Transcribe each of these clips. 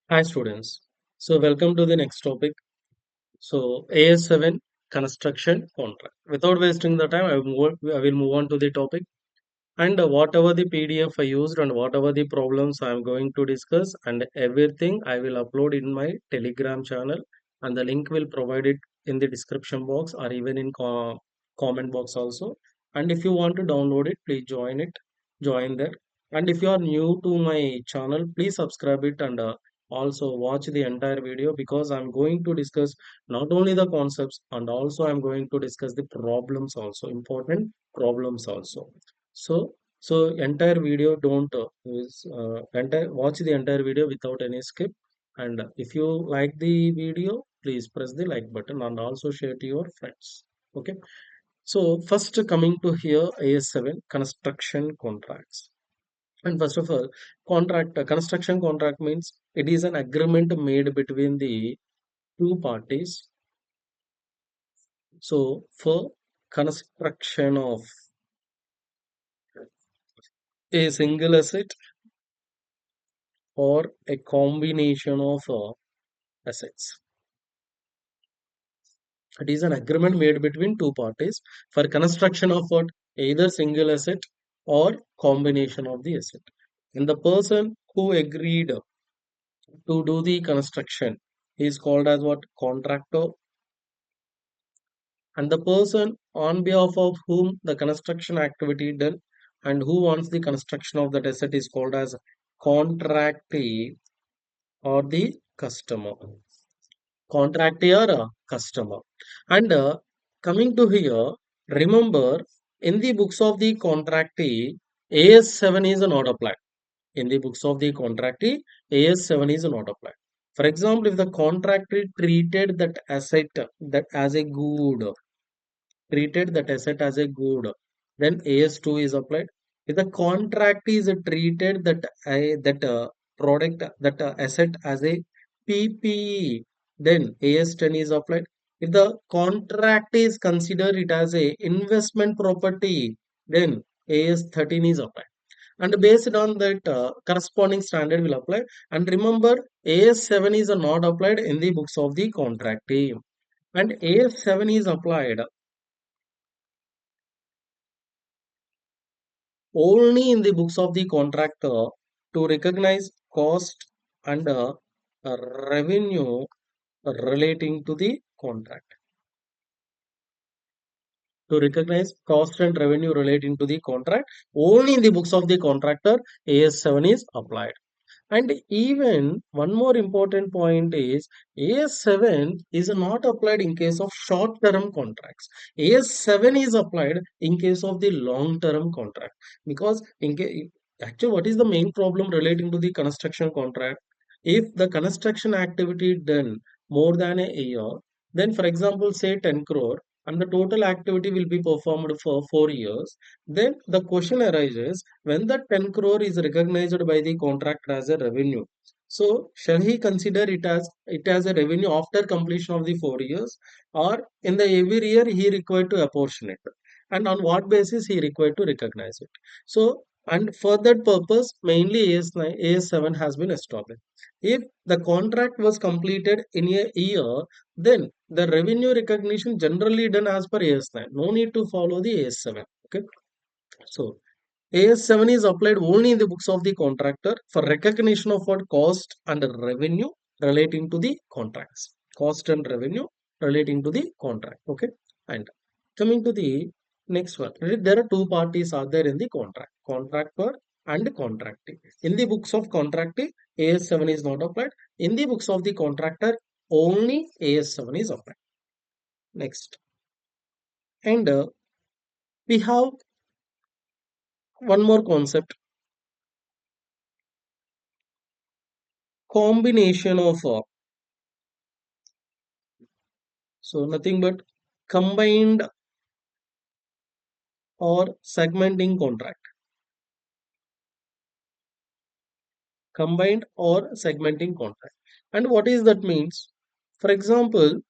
Hi students. So welcome to the next topic. So AS7 construction contract. Without wasting the time, I will move on to the topic. And whatever the PDF I used and whatever the problems I am going to discuss and everything I will upload in my Telegram channel, and the link will provide it in the description box or even in comment box also. And if you want to download it, please join there. And if you are new to my channel, please subscribe it and also watch the entire video because I'm going to discuss not only the concepts and also I'm going to discuss the problems also, important problems also. So entire video don't entire watch the entire video without any skip. And if you like the video, please press the like button and also share to your friends. Okay. So first coming to here AS7 construction contracts. And first of all, construction contract means it is an agreement made between the two parties. So for construction of a single asset or a combination of assets. It is an agreement made between two parties for construction of what? Either single asset or combination of the asset. And the person who agreed to do the construction is called as what? Contractor. And the person on behalf of whom the construction activity done and who wants the construction of that asset is called as contractee or the customer. Contractee or customer. And coming to here, remember in the books of the contractee, AS7 is not applied. In the books of the contractee, AS7 is not applied. For example, if the contractee treated that asset that as a good, treated that asset as a good, then AS2 is applied. If the contract is treated that product that asset as a PPE, then AS10 is applied. If the contract is considered it as a investment property, then AS13 is applied. And based on that corresponding standard will apply. And remember, AS7 is not applied in the books of the contractee, and AS7 is applied only in the books of the contractor to recognize cost and revenue relating to the contract. To recognize cost and revenue relating to the contract, only in the books of the contractor, AS7 is applied. And even one more important point is AS7 is not applied in case of short term contracts. AS7 is applied in case of the long term contract. Because actually, what is the main problem relating to the construction contract? If the construction activity done more than a year, then for example, say 10 crore, and the total activity will be performed for 4 years, then the question arises when the 10 crore is recognized by the contractor as a revenue. So shall he consider it as a revenue after completion of the 4 years, or in the every year he required to apportion it, and on what basis he required to recognize it? So and for that purpose, mainly AS9, AS7 has been established. If the contract was completed in a year, then the revenue recognition generally done as per AS9. No need to follow the AS7. Okay. So AS7 is applied only in the books of the contractor for recognition of what cost and revenue relating to the contracts. Cost and revenue relating to the contract. Okay. And coming to the next one, there are two parties are there in the contract, contractor and contractee. In the books of contractee, AS7 is not applied. In the books of the contractor, only AS7 is applied. Next. And we have one more concept, combination of so nothing but combined or segmenting contract. Combined or segmenting contract. And what is that means? For example,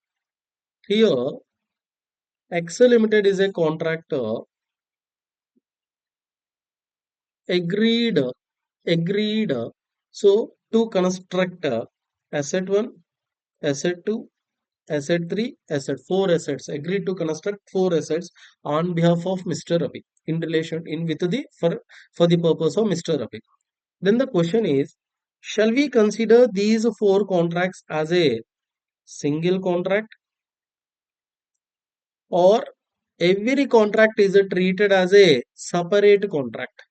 here Excel Limited is a contractor agreed agreed so to construct Asset 1, asset 2, asset 3, asset 4 assets. Agreed to construct 4 assets on behalf of Mr. Ravi in relation in with the for the purpose of Mr. Ravi. Then the question is, shall we consider these 4 contracts as a single contract, or every contract is treated as a separate contract?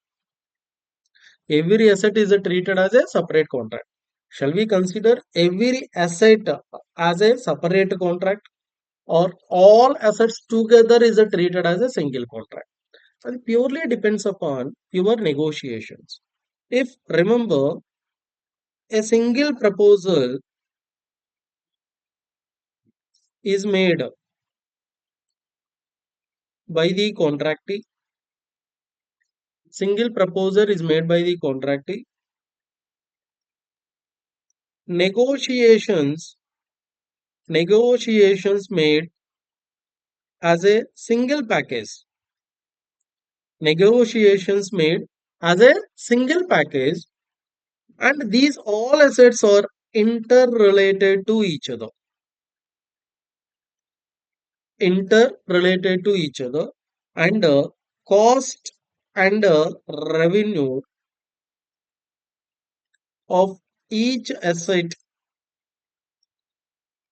Every asset is treated as a separate contract. Shall we consider every asset as a separate contract, or all assets together is treated as a single contract? And purely depends upon your negotiations. If remember, a single proposal is made by the contractee, single proposal is made by the contractee, negotiations made as a single package, negotiations made as a single package, and these all assets are interrelated to each other, interrelated to each other, and cost and revenue of each asset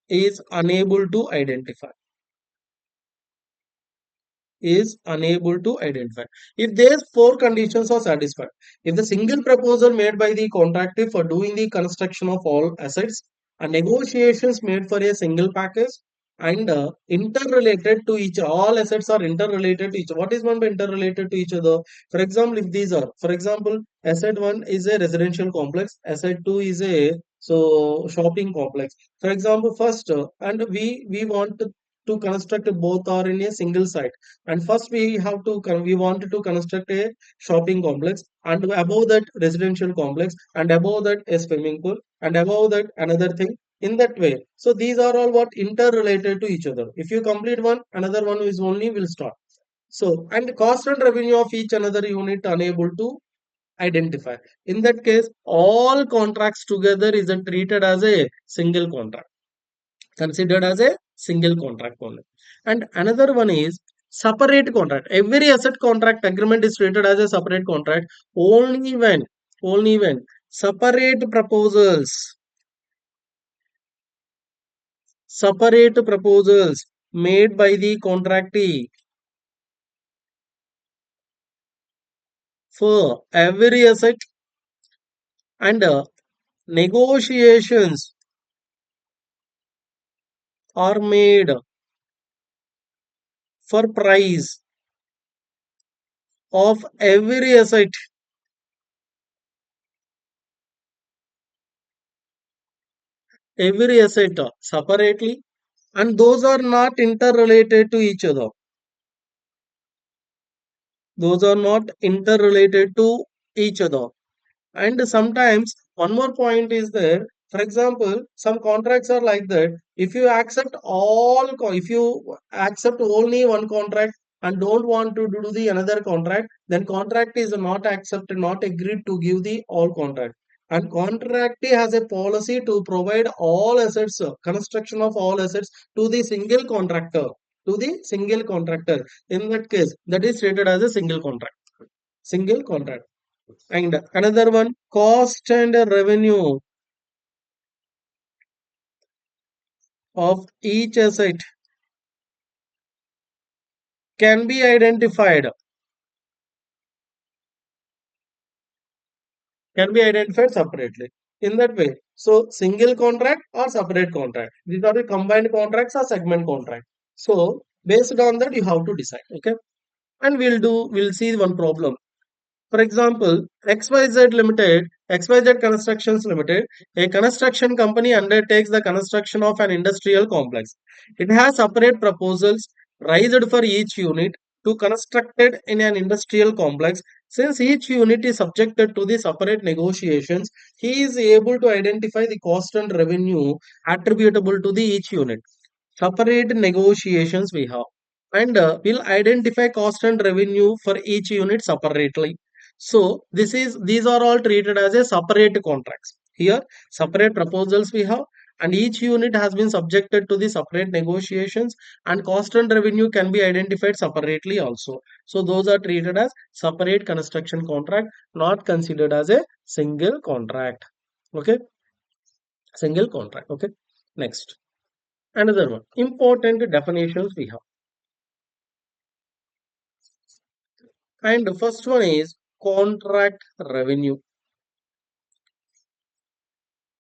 is unable to identify, is unable to identify. If these 4 conditions are satisfied, if the single proposal made by the contractor for doing the construction of all assets and negotiations made for a single package and interrelated to each, all assets are interrelated to each. What is meant by interrelated to each other? For example, if these are, for example, asset 1 is a residential complex, asset 2 is a shopping complex. For example, first and we want to construct both are in a single site, and first we have to we wanted to construct a shopping complex, and above that residential complex, and above that a swimming pool, and above that another thing, in that way. So these are all what interrelated to each other. If you complete one, another one is only will start. So and cost and revenue of each another unit unable to identify. In that case, all contracts together is treated as a single contract, considered as a single contract only. And another one is separate contract. Every asset contract agreement is treated as a separate contract only when separate proposals made by the contractee for every asset, and negotiations are made for price of every asset separately, and those are not interrelated to each other, those are not interrelated to each other. And sometimes one more point is there. For example, some contracts are like that. If you accept if you accept only one contract and don't want to do the another contract, then contract is not accepted, not agreed to give the all contract. And contractee has a policy to provide all assets, construction of all assets to the single contractor, to the single contractor. In that case, that is treated as a single contract, single contract. And another one, cost and revenue of each asset can be identified, separately. In that way, so single contract or separate contract. These are the combined contracts or segment contract. So based on that, you have to decide. Okay, and we'll see one problem. For example, XYZ Constructions Limited, a construction company undertakes the construction of an industrial complex. It has separate proposals raised for each unit to constructed in an industrial complex. Since each unit is subjected to the separate negotiations, he is able to identify the cost and revenue attributable to the each unit. Separate negotiations we have, and we'll identify cost and revenue for each unit separately. So these are all treated as a separate contracts. Here, separate proposals we have, and each unit has been subjected to the separate negotiations, and cost and revenue can be identified separately also. So those are treated as separate construction contract, not considered as a single contract. Okay, single contract. Okay, next. Another one, important definitions we have. And the first one is contract revenue.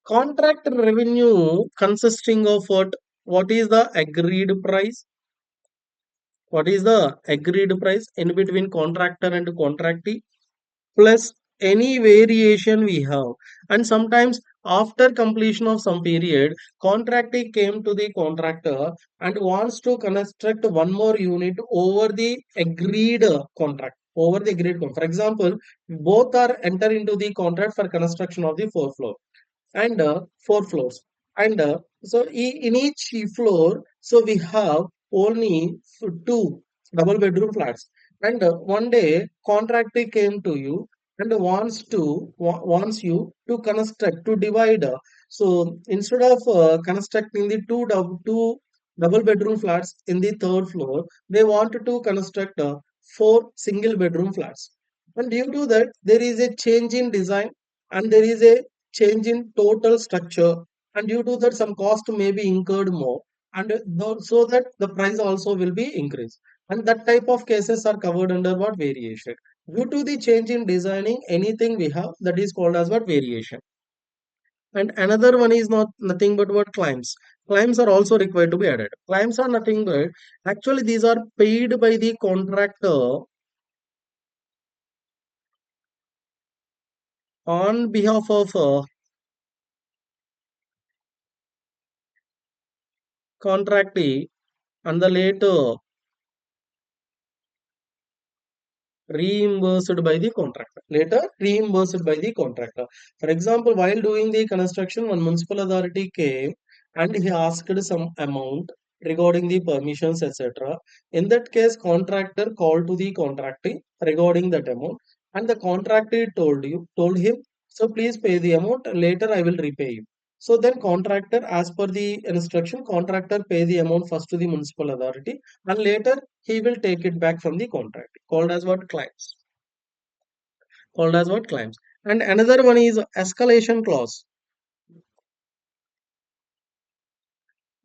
Contract revenue consisting of what? What is the agreed price? What is the agreed price in between contractor and contractee plus any variation we have? And sometimes after completion of some period, contractee came to the contractor and wants to construct one more unit over the agreed contract. Over the agreed contract. For example, both are enter into the contract for construction of the fourth floor and four floors. And in each floor, so we have only two double bedroom flats. And one day, contractor came to you and wants you to construct to divide. So instead of constructing the two double bedroom flats in the third floor, they wanted to construct four single bedroom flats. And due to that, there is a change in design and there is a change in total structure, and due to that some cost may be incurred more, and so that the price also will be increased, and that type of cases are covered under what? Variation. Due to the change in designing anything we have, that is called as what? Variation. And another one is not nothing but what? Claims. Claims are also required to be added. Claims are nothing but actually these are paid by the contractor on behalf of contractee, and the later reimbursed by the contractor. Later, reimbursed by the contractor. For example, while doing the construction, one municipal authority came and he asked some amount regarding the permissions, etc. In that case, contractor called to the contractor regarding that amount, and the contractor told him, so please pay the amount. Later, I will repay you. So then, contractor, as per the instruction, contractor pay the amount first to the municipal authority, and later he will take it back from the contract, called as what? Claims. Called as what? Claims. And another one is escalation clause.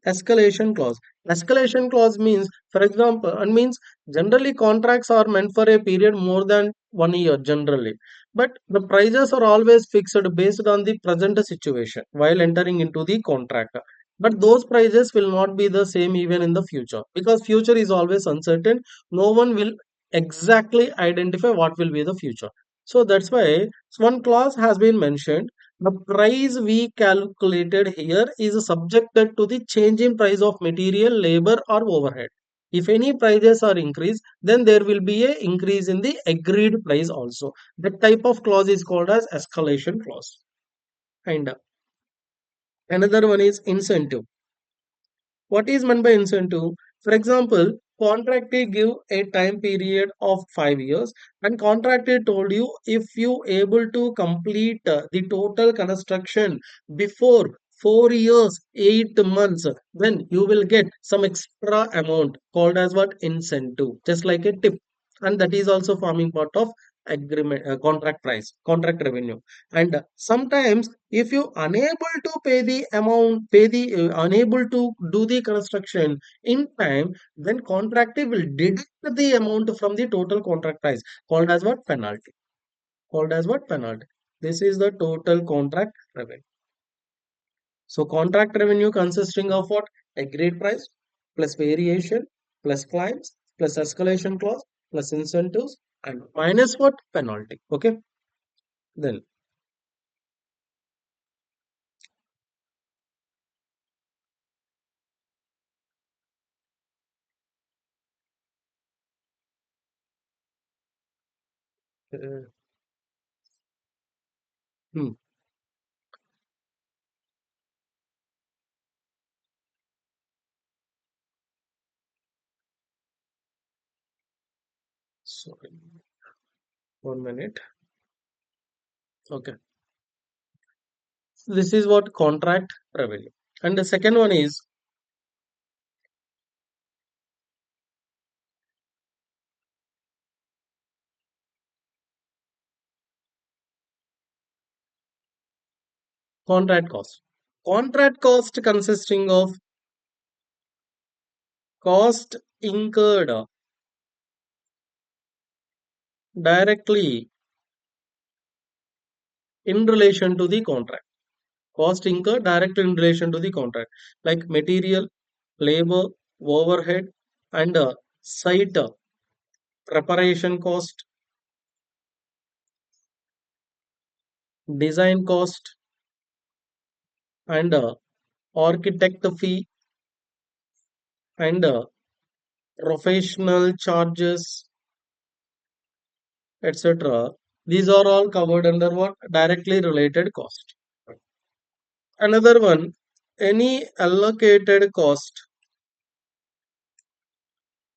Escalation clause. Escalation clause means, for example, and means generally contracts are meant for a period more than 1 year generally, but the prices are always fixed based on the present situation while entering into the contract. But those prices will not be the same even in the future, because future is always uncertain. No one will exactly identify what will be the future. So that's why one clause has been mentioned. The price we calculated here is subjected to the change in price of material, labor or overhead. If any prices are increased, then there will be a increase in the agreed price also. That type of clause is called as escalation clause. And another one is incentive. What is meant by incentive? For example, contractor give a time period of 5 years, and contractor told you if you able to complete the total construction before 4 years, 8 months, then you will get some extra amount called as what? Incentive, just like a tip, and that is also forming part of agreement, contract price, contract revenue. And sometimes if you unable to pay the amount, pay the unable to do the construction in time, then contractor will deduct the amount from the total contract price, called as what? Penalty. Called as what? Penalty. This is the total contract revenue. So contract revenue consisting of what? Agreed price plus variation plus claims plus escalation clause plus incentives and minus what? Penalty. Okay. Then uh, hmm, sorry, 1 minute. Okay. This is what contract revenue. And the second one is contract cost. Contract cost consisting of cost incurred directly in relation to the contract. Cost incurred directly in relation to the contract, like material, labor, overhead, and site preparation cost, design cost, and architect fee, and professional charges, etc. These are all covered under what? Directly related cost. Another one, any allocated cost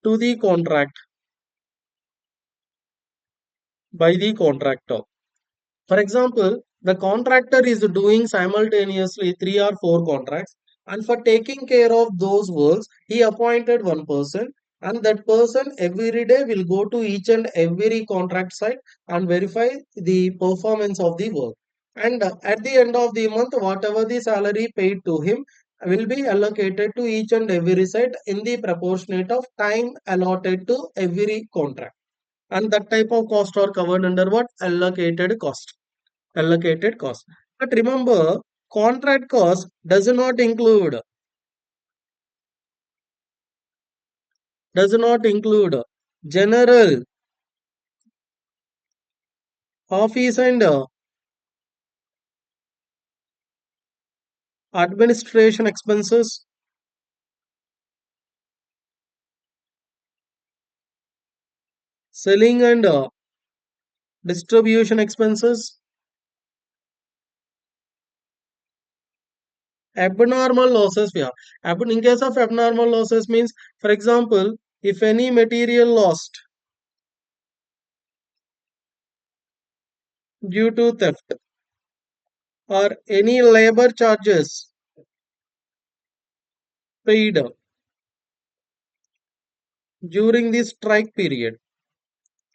to the contract by the contractor. For example, the contractor is doing simultaneously three or four contracts, and for taking care of those works, he appointed one person, and that person every day will go to each and every contract site and verify the performance of the work. And at the end of the month, whatever the salary paid to him will be allocated to each and every site in the proportionate of time allotted to every contract. And that type of cost are covered under what? Allocated cost. Allocated cost. But remember, contract cost does not include general, office and administration expenses, selling and distribution expenses, abnormal losses. Yeah. In case of abnormal losses means, for example, if any material lost due to theft or any labor charges paid during the strike period,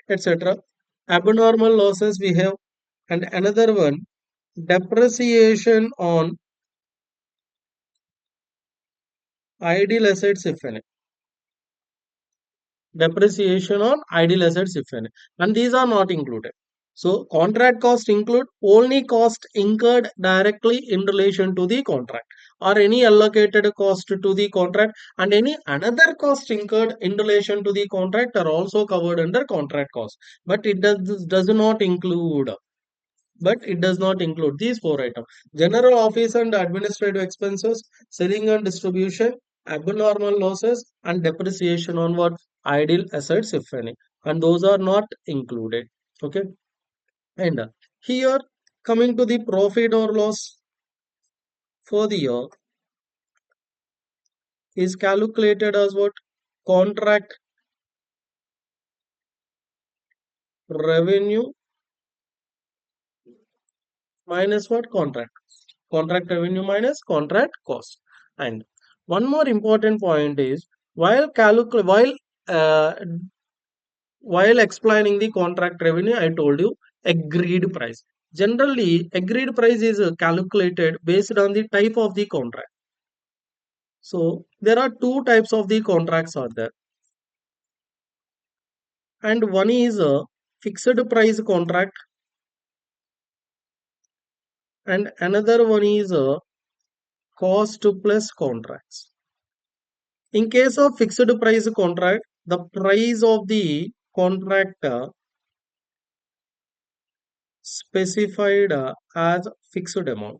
etc. Abnormal losses we have. And another one, depreciation on idle assets if any. Depreciation on idle assets if any. And these are not included. So contract cost include only cost incurred directly in relation to the contract, or any allocated cost to the contract, and any another cost incurred in relation to the contract are also covered under contract cost. But it does not include these four items: general office and administrative expenses, selling and distribution, abnormal losses, and depreciation on what? Idle assets, if any. And those are not included. Okay. And here, coming to the profit or loss for the year, is calculated as what? Contract revenue minus what? Contract revenue minus contract cost. And one more important point is, while uh, while explaining the contract revenue, I told you agreed price. Generally, agreed price is calculated based on the type of the contract. So there are two types of the contracts are there, and one is a fixed price contract, and another one is a cost plus contracts. In case of fixed price contract, the price of the contract specified as fixed amount.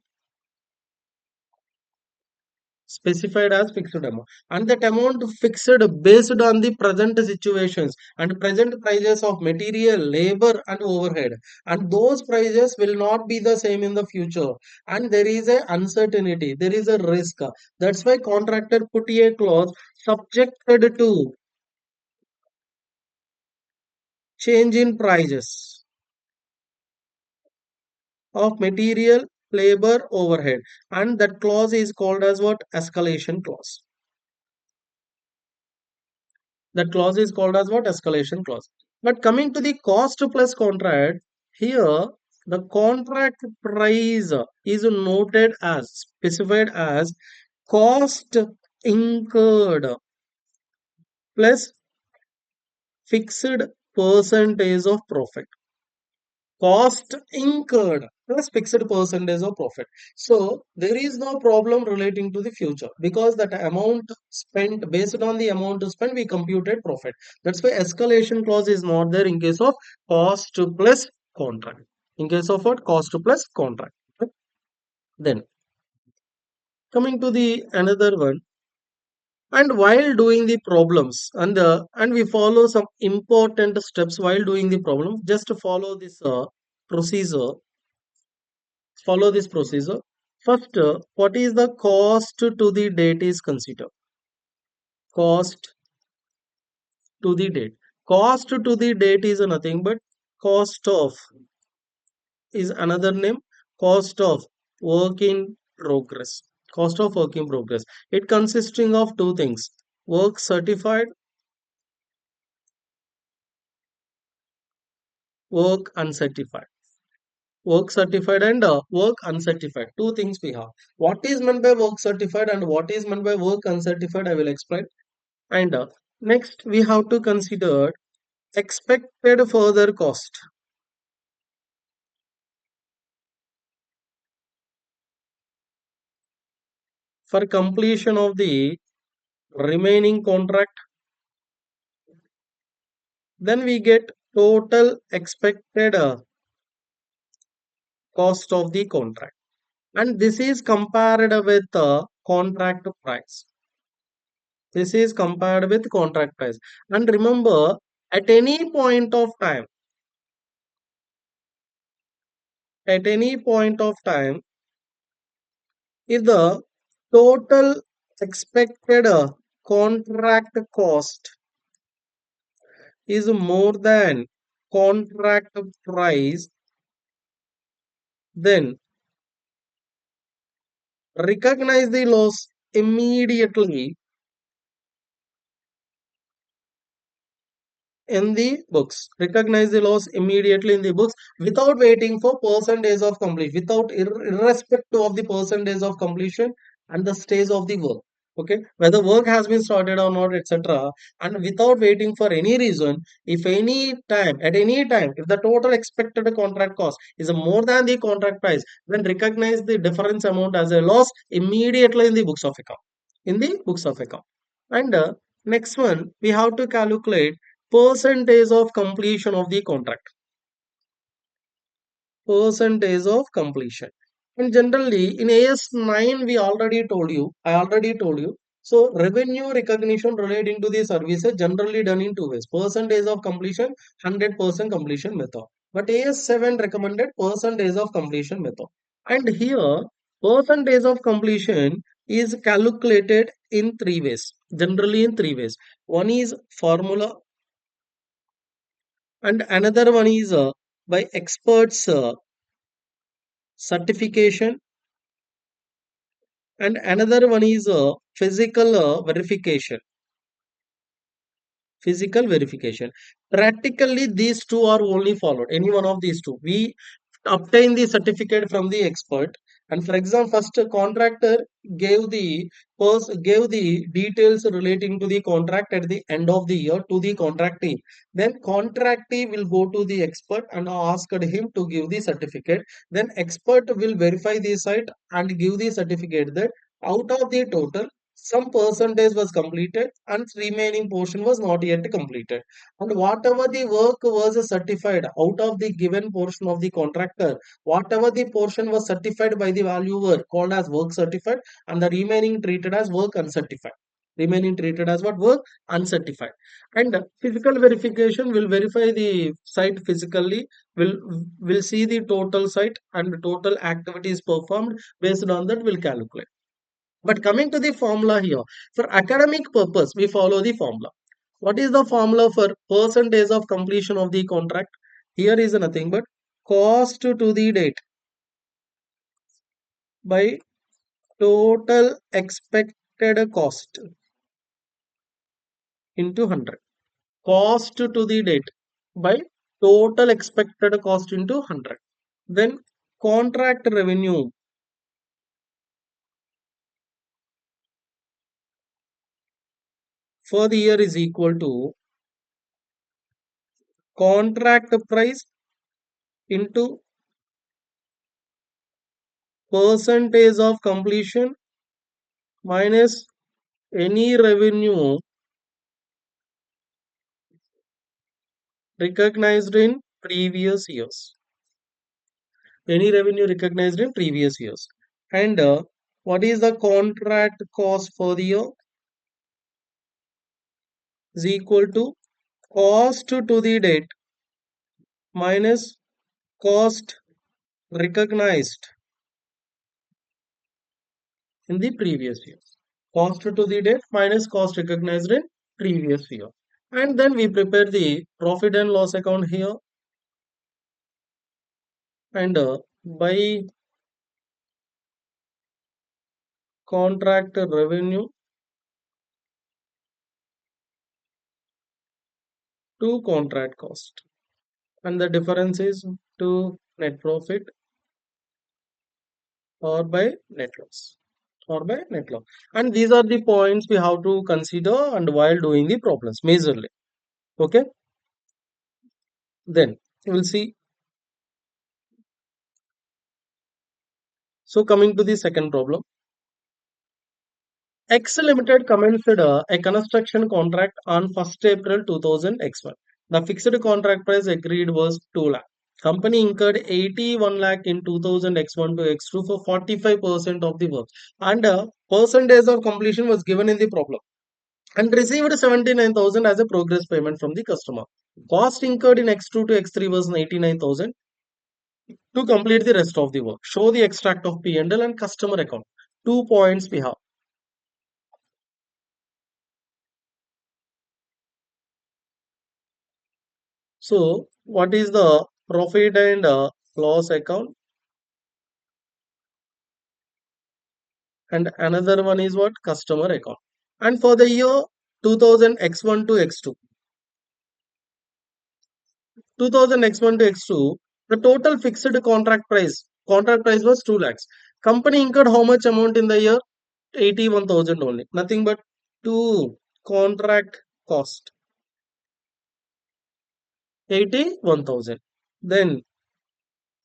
Specified as fixed amount, and that amount fixed based on the present situations and present prices of material, labor, and overhead, and those prices will not be the same in the future, and there is a uncertainty, there is a risk. That's why contractor put a clause subjected to change in prices of material, labor overhead, and that clause is called as what? Escalation clause. That clause is called as what? Escalation clause. But coming to the cost plus contract, here the contract price is noted as specified as cost incurred plus fixed percentage of profit. Cost incurred plus fixed percentage of profit. So there is no problem relating to the future because that amount spent, based on the amount spent, we computed profit. That's why escalation clause is not there in case of cost plus contract. In case of what? Cost plus contract. Then coming to the another one, and while doing the problems, and we follow some important steps while doing the problem. Just to follow this procedure. Follow this procedure. First, what is the cost to the date is considered. Cost to the date. Cost to the date is nothing but cost of is another name. Cost of work in progress. Cost of work in progress. It consisting of two things: work certified, work uncertified. Work certified and work uncertified. Two things we have. What is meant by work certified and what is meant by work uncertified, I will explain. And next, we have to consider expected further cost for completion of the remaining contract. Then we get total expected cost of the contract. And this is compared with contract price. This is compared with contract price. And remember, at any point of time, at any point of time, if the total expected contract cost is more than contract price, then recognize the loss immediately in the books. Recognize the loss immediately in the books without waiting for percentage of completion, without irrespective of the percentage of completion and the stage of the work. Okay, whether work has been started or not, etc. And without waiting for any reason, if any time, at any time, if the total expected contract cost is more than the contract price, then recognize the difference amount as a loss immediately in the books of account. In the books of account. And next one, we have to calculate percentage of completion of the contract. Percentage of completion. And generally in AS9, I already told you. So revenue recognition relating to the services generally done in two ways. Percentage of completion, 100% completion method. But AS7 recommended percentage of completion method. And here, percentage of completion is calculated in three ways. Generally in three ways. One is formula, and another one is by experts certification, and another one is physical verification. Practically these two are only followed, any one of these two we obtain the certificate from the expert. And for example, first contractor gave gave the details relating to the contract at the end of the year to the contractee. Then contractee will go to the expert and ask him to give the certificate. Then expert will verify the site and give the certificate that out of the total some percentage was completed and remaining portion was not yet completed. And whatever the work was certified out of the given portion of the contractor, whatever the portion was certified by the valuer called as work certified, and the remaining treated as work uncertified. Remaining treated as what? Work uncertified. And physical verification will verify the site physically, will see the total site and the total activities performed. Based on that, will calculate. But coming to the formula here, for academic purpose, we follow the formula. What is the formula for percentage of completion of the contract? Here is nothing but cost to the date. by total expected cost into 100. Cost to the date by total expected cost into 100. Then contract revenue for the year is equal to contract price into percentage of completion minus any revenue recognized in previous years. Any revenue recognized in previous years. And what is the contract cost for the year? Is equal to cost to the date minus cost recognized in the previous year. Cost to the date minus cost recognized in previous year. And then we prepare the profit and loss account here. And by contract revenue to contract cost. And the difference is to net profit or by net loss. Or by net loss. And these are the points we have to consider and while doing the problems majorly. Okay. Then we'll see. So coming to the second problem. X Limited commenced a construction contract on 1st April 2000 X1. The fixed contract price agreed was 2 lakh. Company incurred 81 lakh in 2000 X1 to X2 for 45% of the work. And percentage of completion was given in the problem. And received 79,000 as a progress payment from the customer. Cost incurred in X2 to X3 was 89,000 to complete the rest of the work. Show the extract of P&L and customer account. 2 points we have. So, what is the profit and loss account? And another one is what? Customer account. And for the year 2000 X1 to X2, 2000 X1 to X2, the total fixed contract price was 2 lakhs. Company incurred how much amount in the year? 81,000 only. Nothing but 2 contract cost. 81,000. Then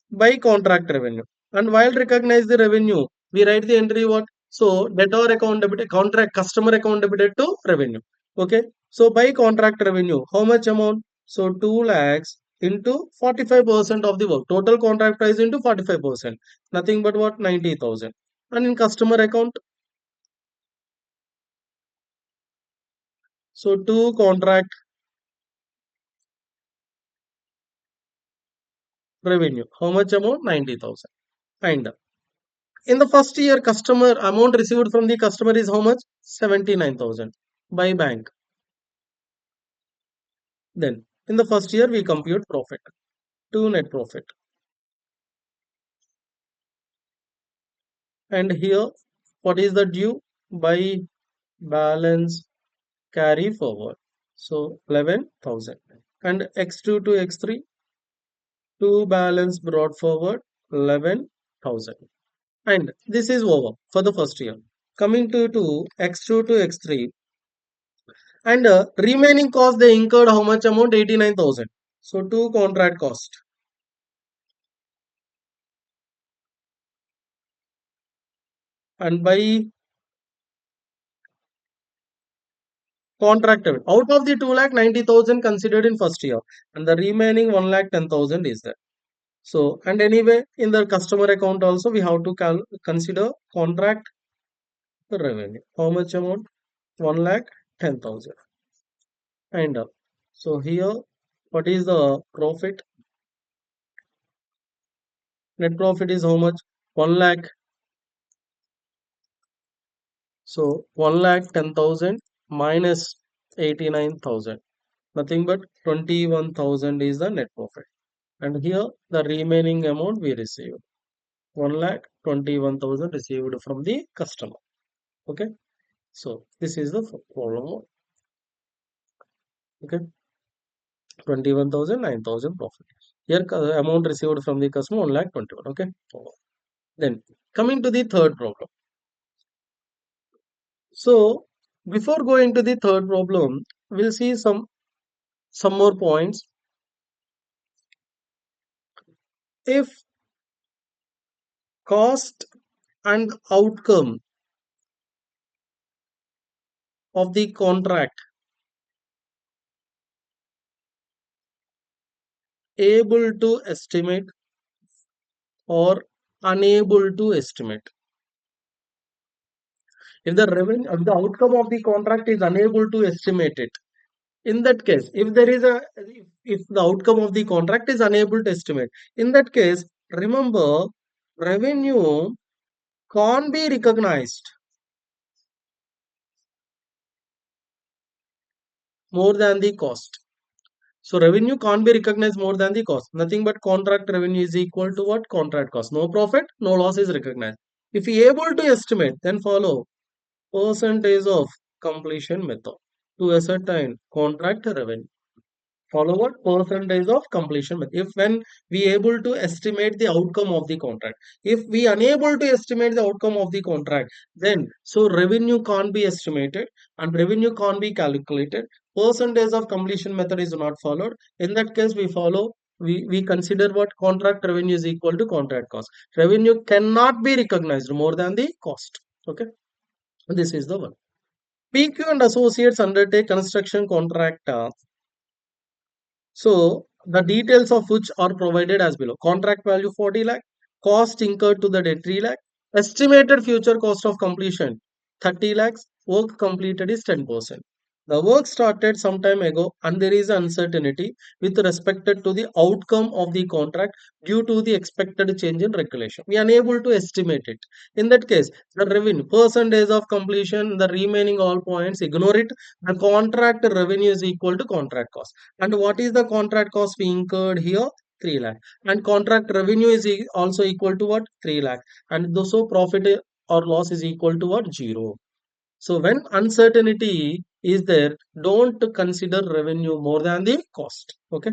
by contract revenue. And while recognize the revenue, we write the entry what? So debtor account debited, contract customer account debited to revenue. Okay. So by contract revenue, how much amount? So 2 lakhs into 45% of the work. Total contract price into 45%. Nothing but what? 90,000. And in customer account, so 2 contract revenue. How much amount? 90,000. And in the first year, customer amount received from the customer is how much? 79,000 by bank. Then in the first year, we compute profit to net profit. And here, what is the due? By balance carry forward. So 11,000. And X2 to X3, to balance brought forward 11,000. And this is over for the first year. Coming to X2 to X3, and remaining cost they incurred how much amount? 89,000. So two contract cost. And by contracted out of the 2 lakh 90,000 considered in first year, and the remaining 1 lakh 10,000 is there. So, and anyway, in the customer account also we have to consider contract revenue. How much amount? 1 lakh 10,000. And so here, what is the profit? Net profit is how much? 1 lakh. So 1 lakh 10,000 minus 89,000. Nothing but 21,000 is the net profit. And here the remaining amount we receive. 1,21,000 received from the customer. Okay. So this is the problem one. Okay. 21,000, 9,000 profit. Here amount received from the customer 1,21,000. Okay. Then coming to the third problem. So before going to the third problem, we'll see some more points. If cost and outcome of the contract able to estimate or unable to estimate, if the revenue, if the outcome of the contract is unable to estimate it, in that case, if there is a, if the outcome of the contract is unable to estimate, in that case, remember, revenue can't be recognized more than the cost. So revenue can't be recognized more than the cost. Nothing but contract revenue is equal to what? Contract cost. No profit, no loss is recognized. If we able to estimate, then follow percentage of completion method to ascertain contract revenue. Follow what? Percentage of completion method. If when we able to estimate the outcome of the contract, if we unable to estimate the outcome of the contract, then so revenue can't be estimated and revenue can't be calculated. Percentage of completion method is not followed. In that case, we follow, we consider what? Contract revenue is equal to contract cost. Revenue cannot be recognized more than the cost. Okay, this is the one. PQ and associates undertake construction contract. So the details of which are provided as below. Contract value 40 lakh, cost incurred to the debt 3 lakh, estimated future cost of completion 30 lakhs, work completed is 10%. The work started some time ago and there is uncertainty with respect to the outcome of the contract due to the expected change in regulation. We are unable to estimate it. In that case, the revenue, percentage of completion, the remaining all points, ignore it. The contract revenue is equal to contract cost. And what is the contract cost we incurred here? 3 lakh. And contract revenue is also equal to what? 3 lakh. And so profit or loss is equal to what? 0. So when uncertainty is there, don't consider revenue more than the cost. Okay.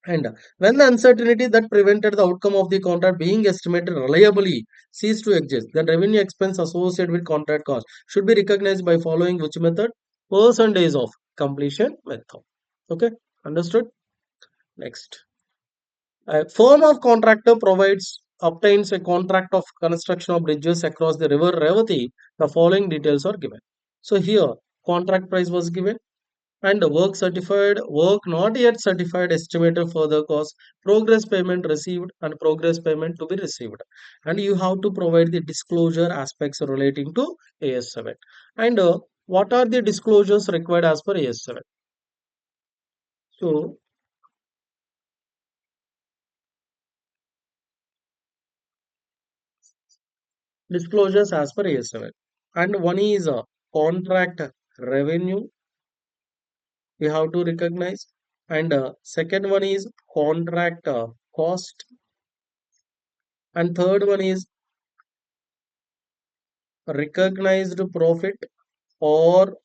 And when the uncertainty that prevented the outcome of the contract being estimated reliably cease to exist, then revenue expense associated with contract cost should be recognized by following which method? Percentage of completion method. Okay, understood? Next. A firm of contractor obtains a contract of construction of bridges across the river Revati. The following details are given. So here, contract price was given and work certified, work not yet certified, estimated further cost, progress payment received and progress payment to be received. And you have to provide the disclosure aspects relating to AS7. And what are the disclosures required as per AS7? So disclosures as per AS7. And one is contract revenue we have to recognize. And second one is contract cost. And third one is recognized profit or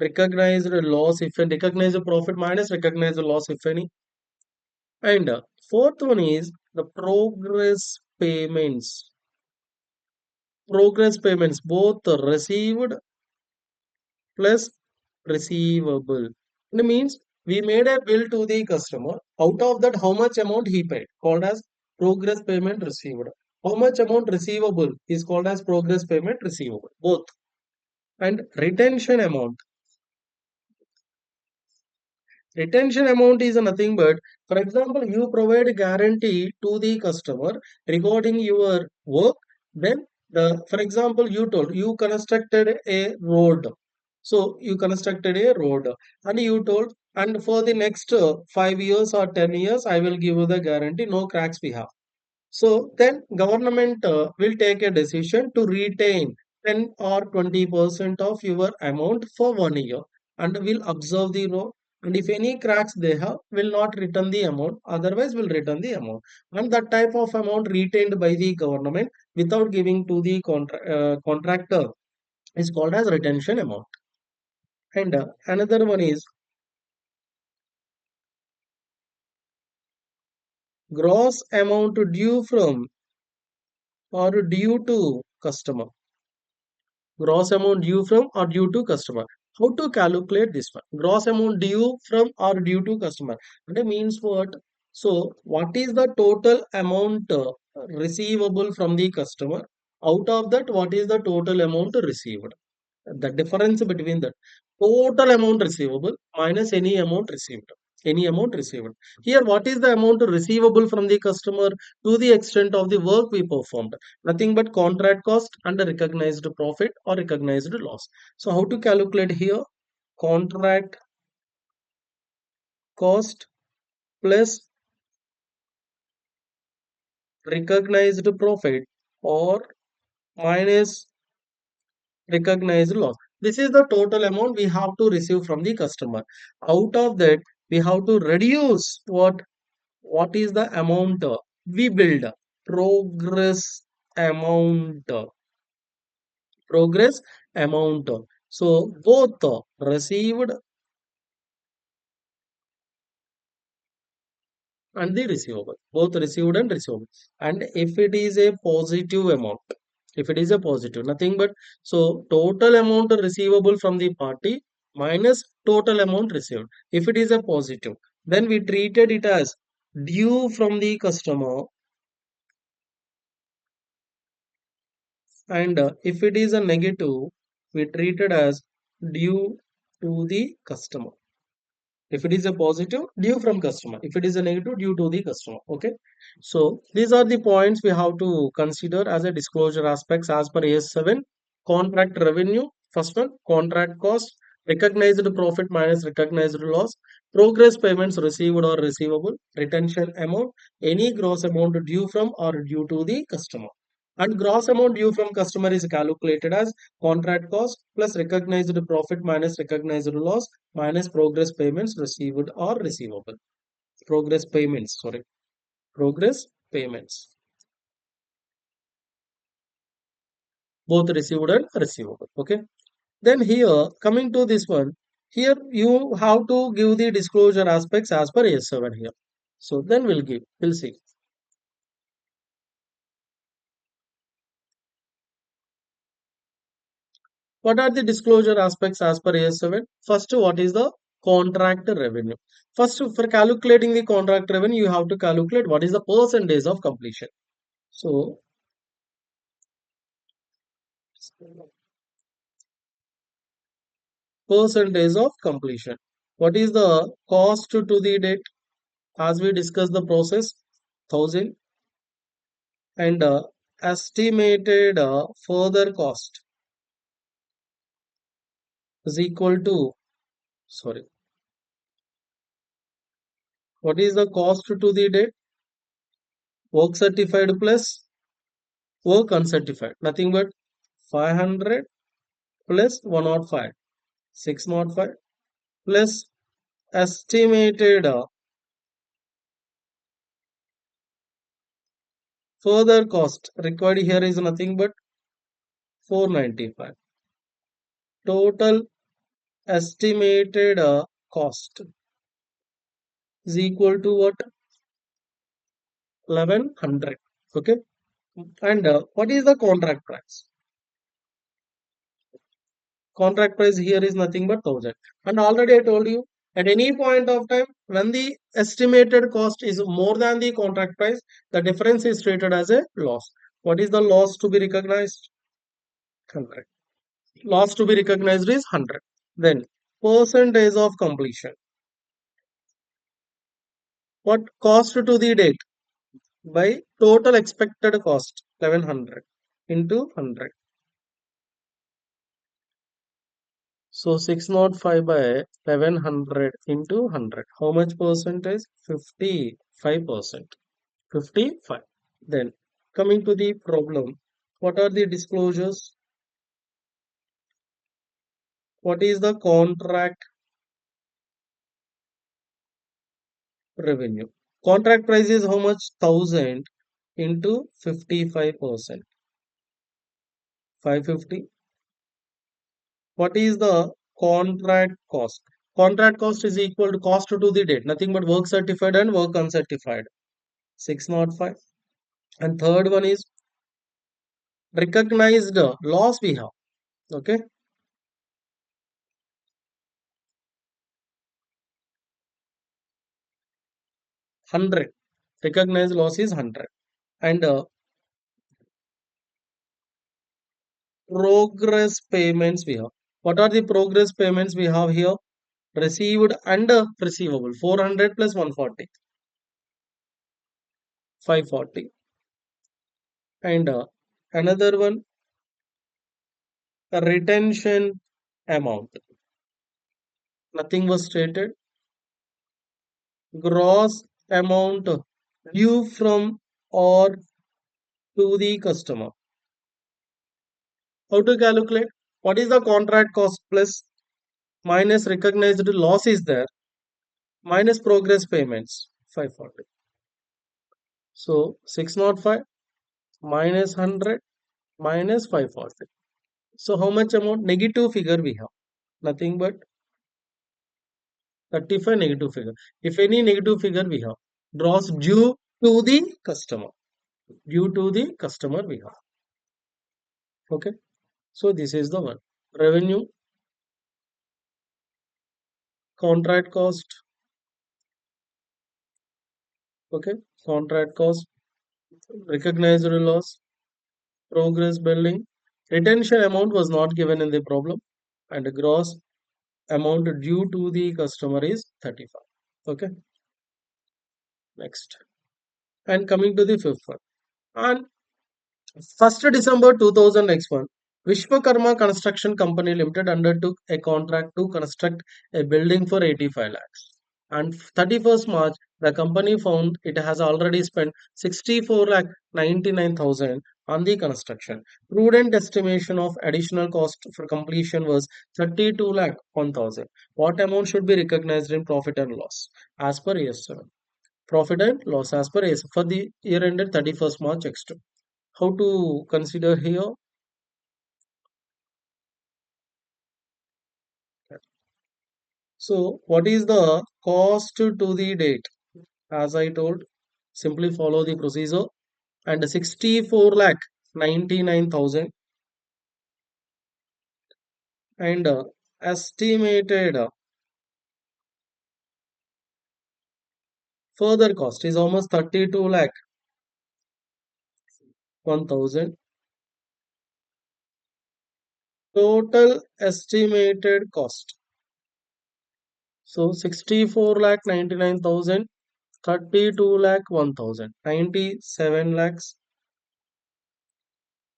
recognized loss if any, recognized profit minus recognized loss if any. And fourth one is the progress payments both received plus receivable. It means we made a bill to the customer, out of that how much amount he paid, called as progress payment received. How much amount receivable is called as progress payment receivable, both. And retention amount is nothing but, for example, you provide a guarantee to the customer regarding your work. Then, for example, you told you constructed a road. So you constructed a road and you told, and for the next 5 years or 10 years, I will give you the guarantee, no cracks we have. So then government will take a decision to retain 10 or 20% of your amount for 1 year and will observe the road And if any cracks they have, will not return the amount, otherwise will return the amount. And that type of amount retained by the government without giving to the contractor is called as retention amount. And another one is gross amount due from or due to customer. Gross amount due from or due to customer. How to calculate this one? Gross amount due from or due to customer. That means what? So, what is the total amount receivable from the customer? Out of that, what is the total amount received? The difference between the total amount receivable minus any amount received. Here, what is the amount receivable from the customer to the extent of the work we performed? Nothing but contract cost and recognized profit or recognized loss. So, how to calculate here? Contract cost plus recognized profit or minus recognized loss. This is the total amount we have to receive from the customer. Out of that, we have to reduce what is the amount we build progress amount progress amount. So both received and the receivable, both received and receivable. And if it is a positive amount, if it is a positive, nothing but so total amount receivable from the party minus total amount received. If it is a positive, then we treated it as due from the customer, and if it is a negative, we treat it as due to the customer. If it is a positive, due from customer. If it is a negative, due to the customer. Okay. So these are the points we have to consider as a disclosure aspects as per AS7. Contract revenue, first one, contract cost, recognized profit minus recognized loss, progress payments received or receivable, retention amount, any gross amount due from or due to the customer. And gross amount due from customer is calculated as contract cost plus recognized profit minus recognized loss minus progress payments received or receivable. Progress payments, sorry. Progress payments. Both received and receivable. Okay. Then here, coming to this one, here you have to give the disclosure aspects as per A7 here. So then we'll see. What are the disclosure aspects as per AS7? First, what is the contract revenue? First, for calculating the contract revenue, you have to calculate what is the percentage of completion. So, percentage of completion. What is the cost to the date? As we discussed the process, 1000, and estimated further cost is equal to, sorry, what is the cost to the date? Work certified plus work uncertified. Nothing but 500 plus 105, 605 plus estimated further cost required here is nothing but 495. Total estimated cost is equal to what? 1100. Okay. And what is the contract price? Contract price here is nothing but 1000. And already I told you at any point of time when the estimated cost is more than the contract price, the difference is treated as a loss. What is the loss to be recognized? 100. Loss to be recognized is 100. Then percentage of completion. What cost to the date? By total expected cost 1100 into 100. So 605 by 1100 into 100. How much percentage? 55%. 55. Then coming to the problem. What are the disclosures? What is the contract revenue. Contract price is how much? 1000 into 55%. 550. What is the contract cost? Contract cost is equal to cost to the date. Nothing but work certified and work uncertified. 605. And third one is recognized loss we have. Okay. 100. Recognized loss is 100. And progress payments we have. What are the progress payments we have here? Received and receivable. 400 plus 140. 540. And another one, a retention amount. Nothing was stated. Gross amount due from or to the customer. How to calculate? What is the contract cost plus minus recognized loss is there minus progress payments 540. So 605 minus 100 minus 540. So how much amount? Negative figure we have. Nothing but 35 negative figure. If any negative figure we have. Draws due to the customer. Due to the customer we have. Okay. So this is the one. Revenue, contract cost. Okay. Contract cost, recognized loss, progress billing. Retention amount was not given in the problem. And the gross amount due to the customer is 35. Okay. Next. And coming to the fifth one. On 1st December 2001, Vishwakarma Construction Company Limited undertook a contract to construct a building for 85 lakhs. And 31st March, the company found it has already spent 64 lakh 99,000 on the construction. Prudent estimation of additional cost for completion was 32 lakh 1,000. What amount should be recognized in profit and loss as per AS7? Profit and loss as per AS for the year ended 31st March X2. How to consider here? So what is the cost to the date? As I told, simply follow the procedure. And 64 lakh 99,000 and estimated further cost is almost 32 lakh 1,000. Total estimated cost. So 64 lakh 99,000, 32 lakh 1,000, 97 lakhs.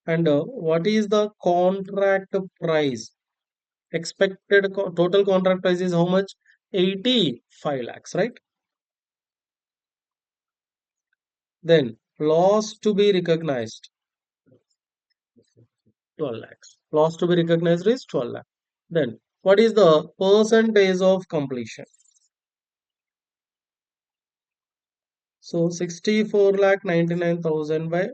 And what is the contract price? Expected total contract price is how much? 85 lakhs, right? Then loss to be recognized 12 lakhs. Loss to be recognized is 12 lakhs. Then what is the percentage of completion? So 64 lakh 99,000 by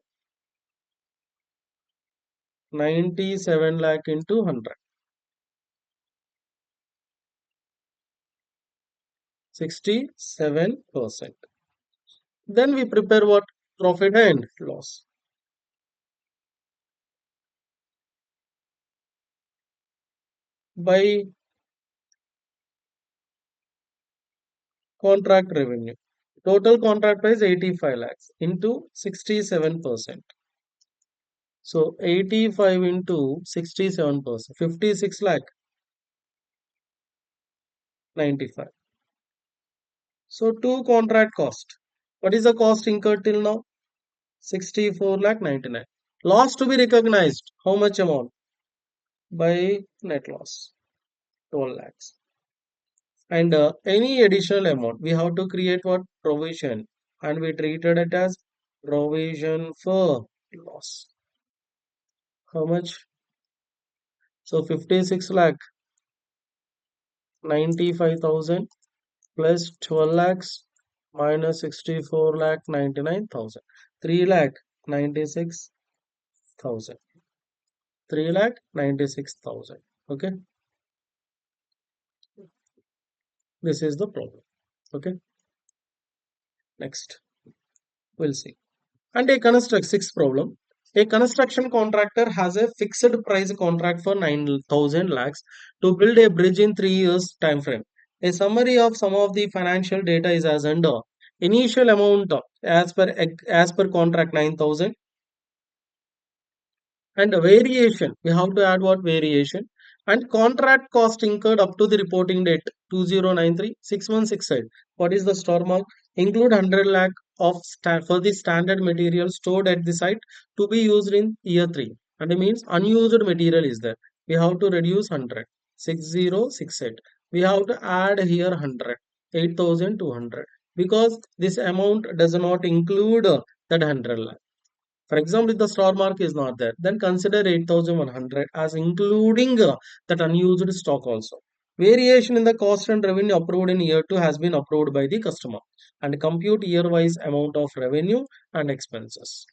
97 lakh into 100. 67%. Then we prepare what? Profit and loss. By contract revenue. Total contract price 85 lakhs into 67%. So 85 into 67%, 56 lakh 95. So two contract cost. What is the cost incurred till now? 64 lakh 99. Loss to be recognized. How much amount? By net loss. 12 lakhs. And any additional amount, we have to create what? Provision. And we treated it as provision for loss. How much? So 56 lakh 95,000 plus 12 lakhs minus 64 lakh 99,000. 3 lakh 96,000. 3 lakh 96,000. Okay, this is the problem. Okay, next we'll see. And a construct sixth problem. A construction contractor has a fixed price contract for 9,000 lakhs to build a bridge in 3 years time frame. A summary of some of the financial data is as under. Initial amount as per contract 9,000, and a variation. We have to add what variation, and contract cost incurred up to the reporting date 2093 6168. What is the store mark? Include 100 lakh of for the standard material stored at the site to be used in year 3, and it means unused material is there. We have to reduce 100 6068. We have to add here 100 8200, because this amount does not include that 100 lakh. For example, if the star mark is not there, then consider 8,100 as including that unused stock also. Variation in the cost and revenue approved in year 2 has been approved by the customer, and compute year-wise amount of revenue and expenses.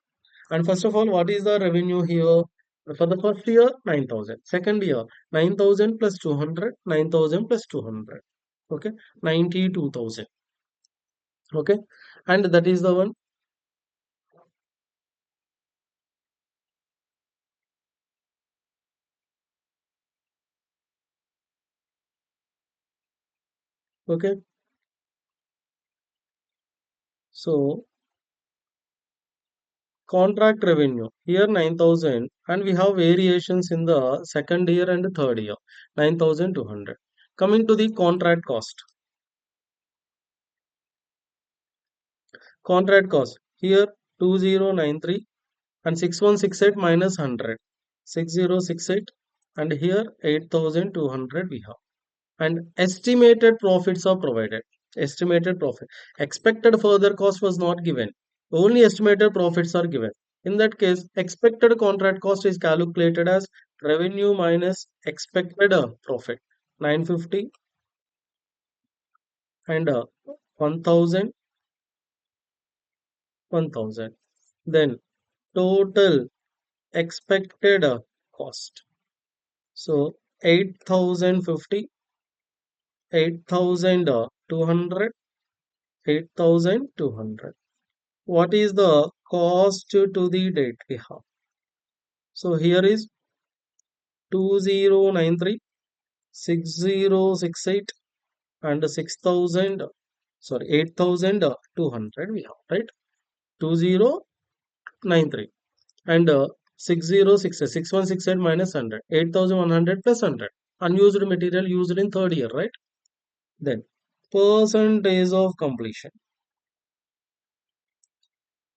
And first of all, what is the revenue here? For the first year, 9,000. Second year, 9,000 plus 200, 9,000 plus 200. Okay, 92,000. Okay, and that is the one. Okay, so contract revenue here 9,000, and we have variations in the second year and third year 9,200. Coming to the contract cost here 2093 and 6168 minus 100 6068, and here 8,200 we have. And estimated profits are provided. Estimated profit. Expected further cost was not given. Only estimated profits are given. In that case, expected contract cost is calculated as revenue minus expected profit. 950 and 1,000, 1,000. Then total expected cost. So 8,050, 8,200, 8,200. What is the cost to the date we have? So here is 2093, 6068, and 6,000, sorry, 8,200 we have, right? 2093 and 6068, 6168 minus 100, 8,100 plus 100. Unused material used in third year, right? Then percentage of completion.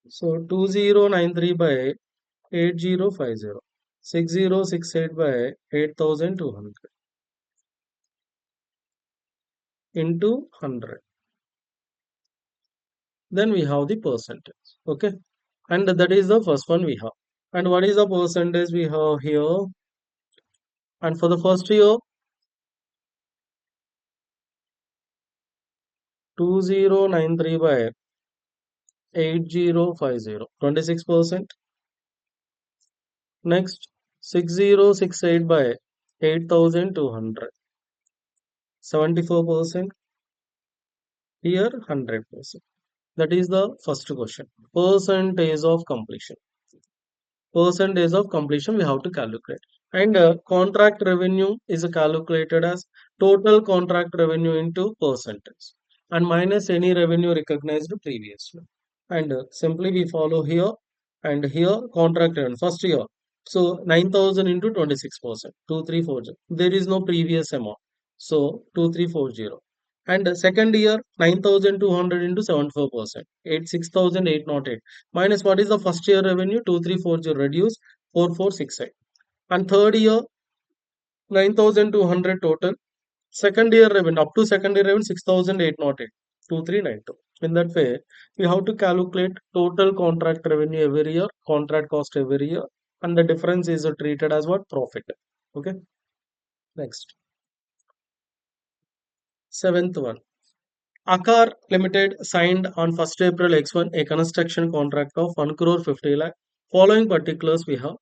So 2093 by 8050, 6068 by 8,200 into 100. Then we have the percentage. Okay. And that is the first one we have. And what is the percentage we have here? And for the first year, 2093 by 8050, 26%. Next, 6068 by 8,200, 74%. Here, 100%. That is the first question. Percentage of completion. Percentage of completion we have to calculate. And contract revenue is calculated as total contract revenue into percentage and minus any revenue recognized previously. And simply we follow here, and here contract revenue first year. So 9,000 into 26%, 2340. There is no previous amount. So 2340. And second year 9,200 into 74%, 86,808 minus what is the first year revenue 2340 reduce 4468. And third year 9,200 total. Second year revenue up to second year revenue 6,808 2392. In that way, we have to calculate total contract revenue every year, contract cost every year, and the difference is treated as what? Profit. Okay. Next, seventh one. Akar Limited signed on 1st April X1 a construction contract of 1 crore 50 lakh. Following particulars we have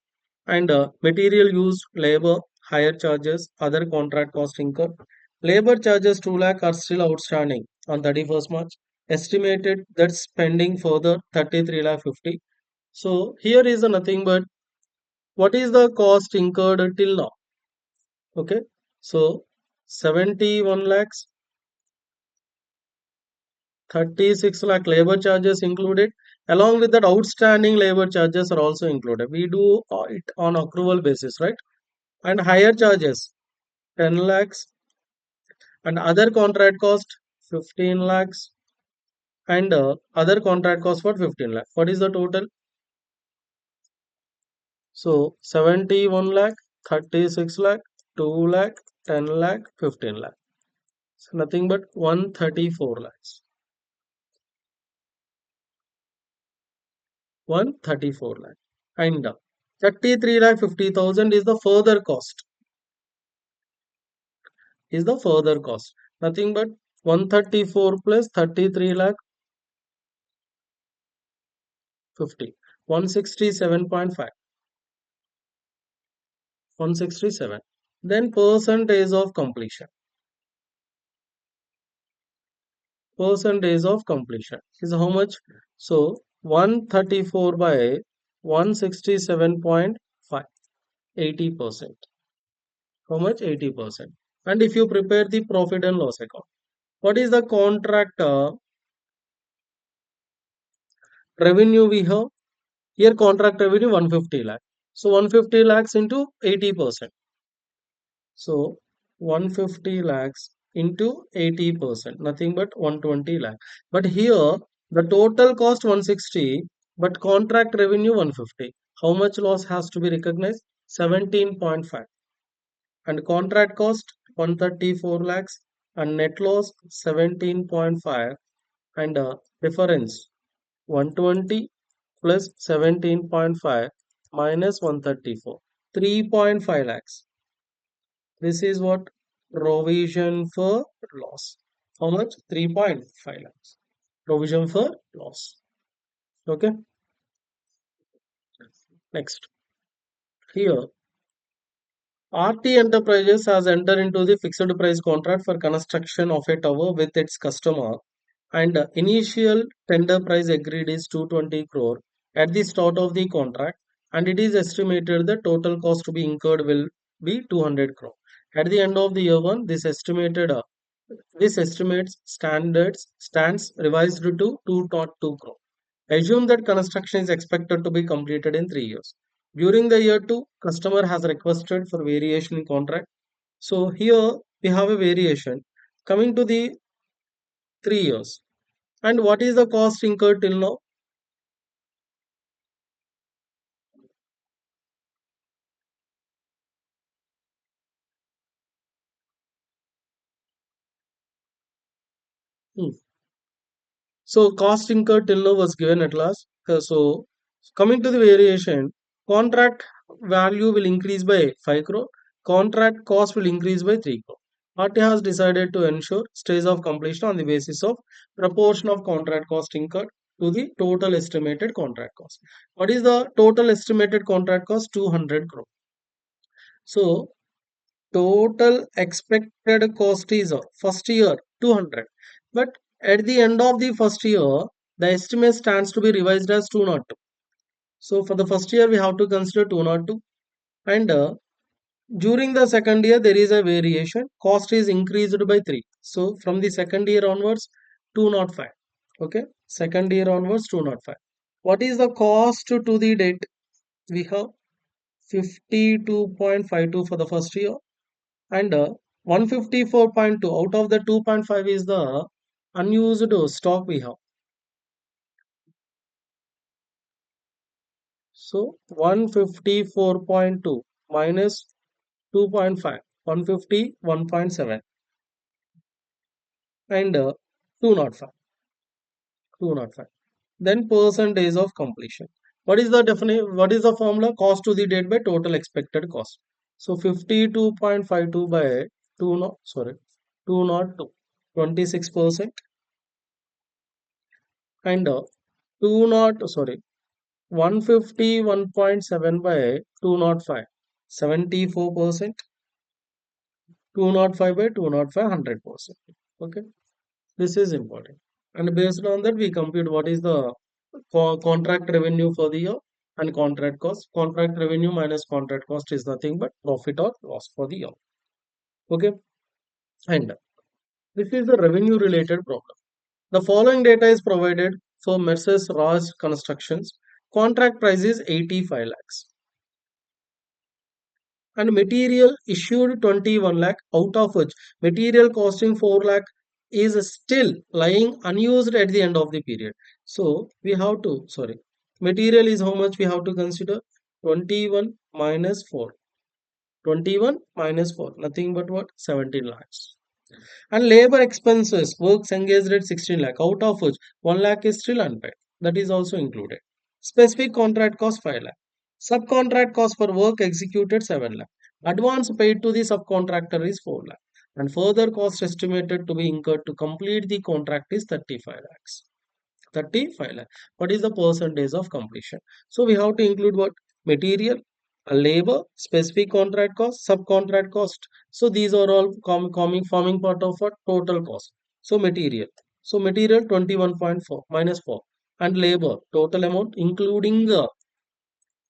and material used, labor, hire charges, other contract cost incurred. Labor charges 2 lakh are still outstanding on 31st March. Estimated that spending further 33 lakh 50. So here is nothing but what is the cost incurred till now? Okay, so 71 lakhs, 36 lakh labor charges included. Along with that, outstanding labor charges are also included. We do it on accrual basis, right? And higher charges 10 lakhs and other contract cost 15 lakhs and other contract cost for 15 lakh. What is the total? So 71 lakh, 36 lakh, 2 lakh, 10 lakh, 15 lakh. So nothing but 134 lakhs. 134 lakh. And 33 lakh 50,000 is the further cost. Is the further cost. Nothing but 134 plus 33 lakh 50. 167.5. 167. Then percentage of completion. Percentage of completion is how much? So 134 by 167.5. 80%. How much? 80%. And if you prepare the profit and loss account, what is the contract revenue we have? Here contract revenue 150 lakh. So 150 lakhs into 80%. So 150 lakhs into 80%, nothing but 120 lakh. But here the total cost 160, but contract revenue 150. How much loss has to be recognized? 17.5. And contract cost 134 lakhs and net loss 17.5 and difference 120 plus 17.5 minus 134, 3.5 lakhs. This is what provision for loss. How much? 3.5 lakhs. Provision for loss. Okay. Next. Here, RT Enterprises has entered into the fixed price contract for construction of a tower with its customer, and initial tender price agreed is 220 crore at the start of the contract, and it is estimated the total cost to be incurred will be 200 crore. At the end of the year one, this estimates stands revised to 202 crore. Assume that construction is expected to be completed in 3 years. During the year two, customer has requested for variation in contract. So here we have a variation coming to the 3 years. And what is the cost incurred till now? Hmm. So cost incurred till now was given at last. So coming to the variation, contract value will increase by 5 crore. Contract cost will increase by 3 crore. RT has decided to ensure stage of completion on the basis of proportion of contract cost incurred to the total estimated contract cost. What is the total estimated contract cost? 200 crore. So total expected cost is first year 200, but at the end of the first year the estimate stands to be revised as 202. So for the first year we have to consider 202, and during the second year there is a variation, cost is increased by 3. So from the second year onwards 205. Okay, second year onwards 205. What is the cost to the date? We have 52.52 for the first year, and 154.2 out of the 2.5 is the unused stock we have. So 154.2 minus 2.5, 150, 1.7, and 205, 205. Then percentage of completion. What is the definition? What is the formula? Cost to the date by total expected cost. So 52.52 by 2 no, sorry, 202, 26%. and 151.7 by 205, 74%, 205 by 205, 100%. Okay, this is important. And based on that, we compute what is the contract revenue for the year and contract cost. Contract revenue minus contract cost is nothing but profit or loss for the year. Okay, and this is the revenue related problem. The following data is provided for Mercer's Raj Constructions. Contract price is 85 lakhs and material issued 21 lakh, out of which material costing 4 lakh is still lying unused at the end of the period. So we have to, sorry, material is how much we have to consider? 21 minus 4. 21 minus 4, nothing but what? 17 lakhs. And labor expenses, works engaged at 16 lakh, out of which 1 lakh is still unpaid. That is also included. Specific contract cost 5 lakh. Subcontract cost for work executed 7 lakh. Advance paid to the subcontractor is 4 lakh. And further cost estimated to be incurred to complete the contract is 35 lakhs. 35 lakh. What is the percentage of completion? So we have to include what? Material, labor, specific contract cost, subcontract cost. So these are all forming part of what? Total cost. So material. So material 21.4 minus 4. And labor, total amount including the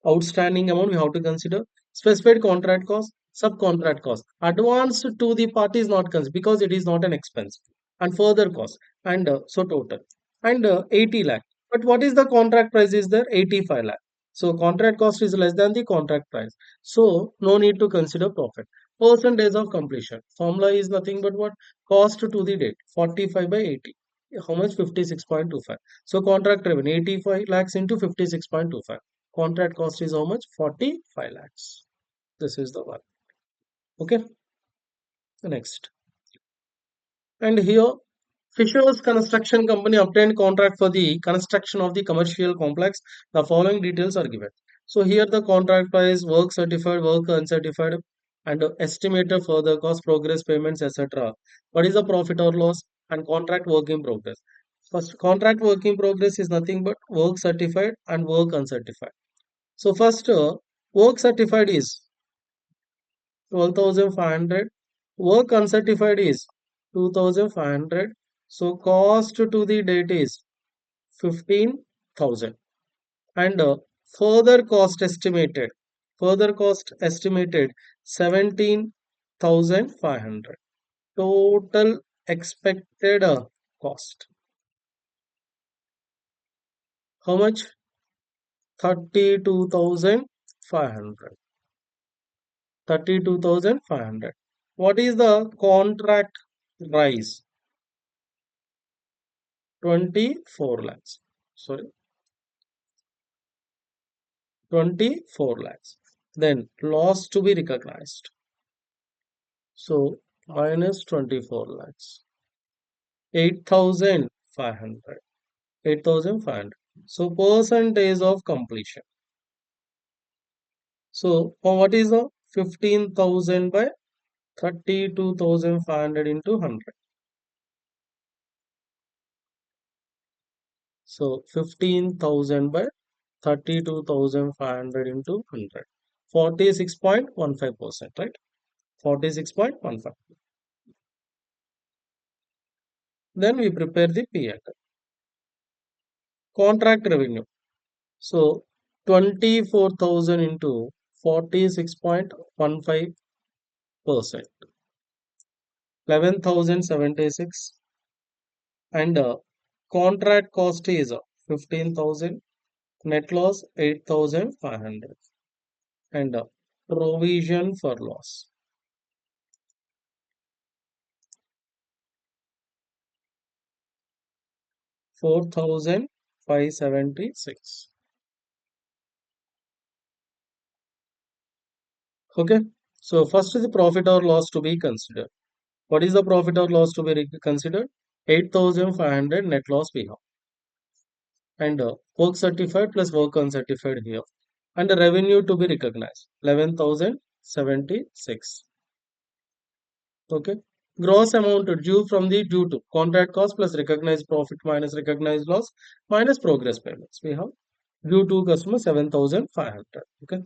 outstanding amount we have to consider. Specified contract cost, subcontract cost. Advance to the party is not considered because it is not an expense. And further cost. And so total. And 80 lakh. But what is the contract price is there? 85 lakh. So contract cost is less than the contract price. So no need to consider profit. Percentage of completion. Formula is nothing but what? Cost to the date. 45 by 80. How much? 56.25. So contract revenue 85 lakhs into 56.25. Contract cost is how much? 45 lakhs. This is the one. Okay. Next. And here, Fisher's Construction Company obtained contract for the construction of the commercial complex. The following details are given. So here the contract price, work certified, work uncertified, and estimated further cost, progress payments, etc. What is the profit or loss? And contract work in progress. First, contract work in progress is nothing but work certified and work uncertified. So first, work certified is 12,500. Work uncertified is 2,500. So cost to the date is 15,000. And further cost estimated. Further cost estimated 17,500. Total expected cost. How much? 32,500. 32,500. What is the contract price? 24 lakhs. Sorry, 24 lakhs. Then loss to be recognized. So minus 24 lakhs. 8,500. 8,500. So percentage of completion. So what is the 15,000 by 32,500 into 100? So 15,000 by 32,500 into 100. 46.15%, right? 46.15. Then we prepare the P&L. Contract revenue. So 24,000 into 46.15%. 11,076. And contract cost is 15,000. Net loss 8,500. And provision for loss 4,576. Okay. So first is the profit or loss to be considered. What is the profit or loss to be considered? 8,500 net loss we have. And work certified plus work uncertified here. And the revenue to be recognized 11,076. Okay. gross amount due from the due to contract cost plus recognized profit minus recognized loss minus progress payments. We have due to customer 7,500. Okay.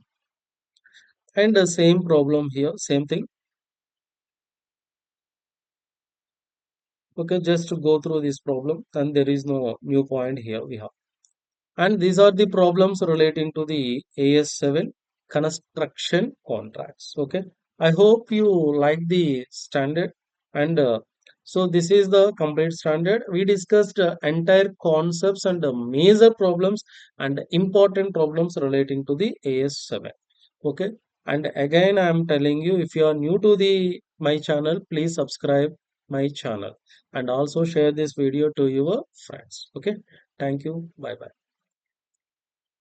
And the same problem here, same thing. Okay, just to go through this problem, and there is no new point here we have. And these are the problems relating to the AS7 construction contracts. Okay, I hope you like the standard. And so this is the complete standard. We discussed entire concepts and major problems and important problems relating to the AS7. Okay, and again I am telling you, if you are new to the my channel, please subscribe my channel and also share this video to your friends. Okay, thank you. Bye bye.